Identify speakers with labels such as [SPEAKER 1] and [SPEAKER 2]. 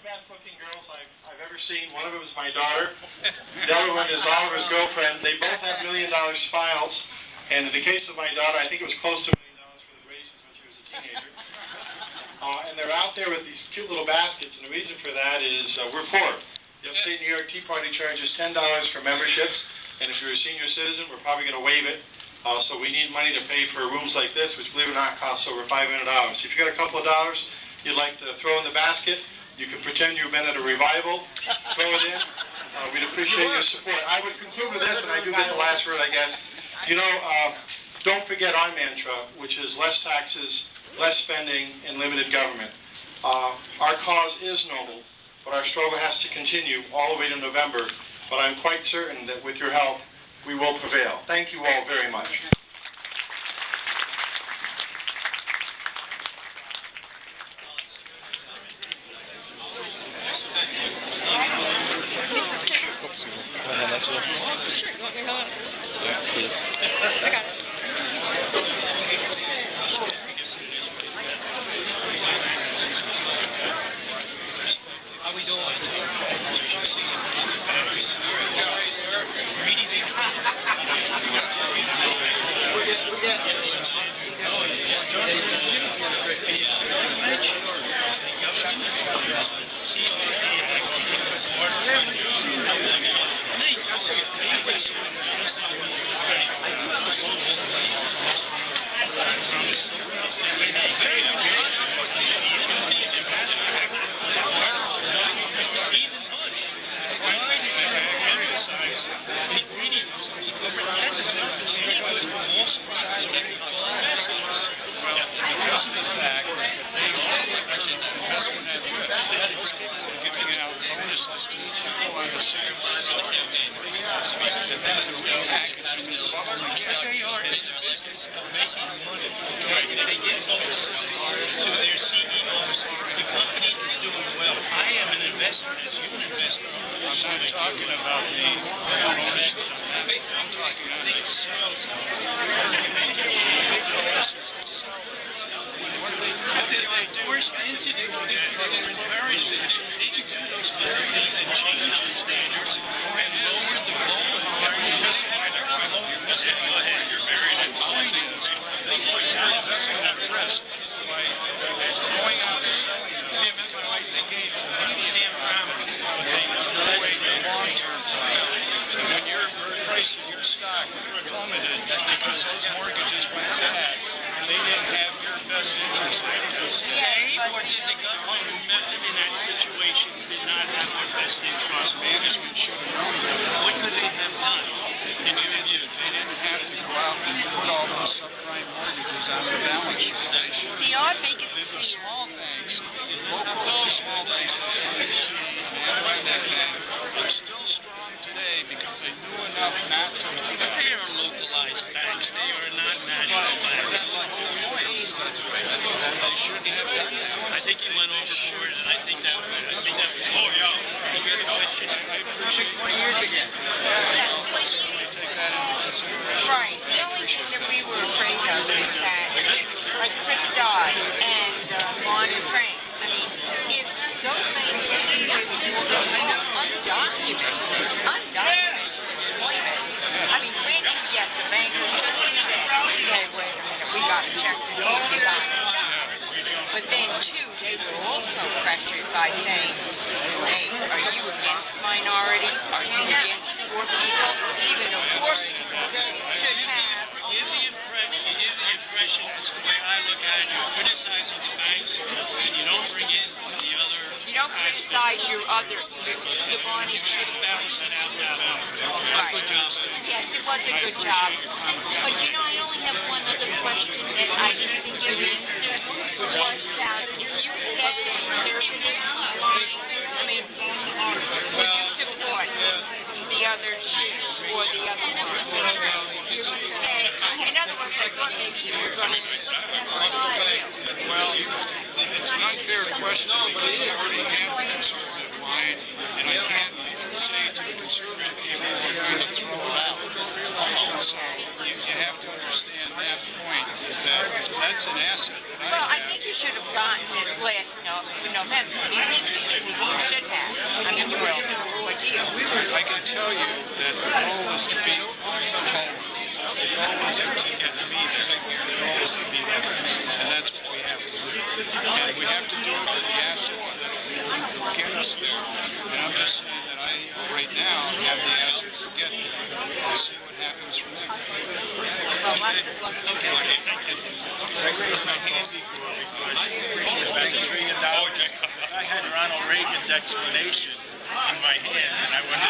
[SPEAKER 1] best-looking girls I've ever seen. One of them is my daughter. The other one is Oliver's girlfriend. They both have $1 million smiles. And in the case of my daughter, I think it was close to $1 million for the raisins when she was a teenager. And they're out there with these cute little baskets, and the reason for that is we're poor. The Upstate New York Tea Party charges $10 for memberships, and if you're a senior citizen, we're probably going to waive it. So we need money to pay for rooms like this, which, believe it or not, costs over $500. If you got a couple of dollars you'd like to throw in the basket, you can pretend you've been at a revival, throw it in. We'd appreciate your support. I would conclude with this, and I do get the last word, I guess. You know, don't forget our mantra, which is less taxes, less spending, and limited government. Our cause is noble, but our struggle has to continue all the way to November. But I'm quite certain that with your help, we will prevail. Thank you all very much.
[SPEAKER 2] Well, I think you should have gotten explanation in my hand, and I went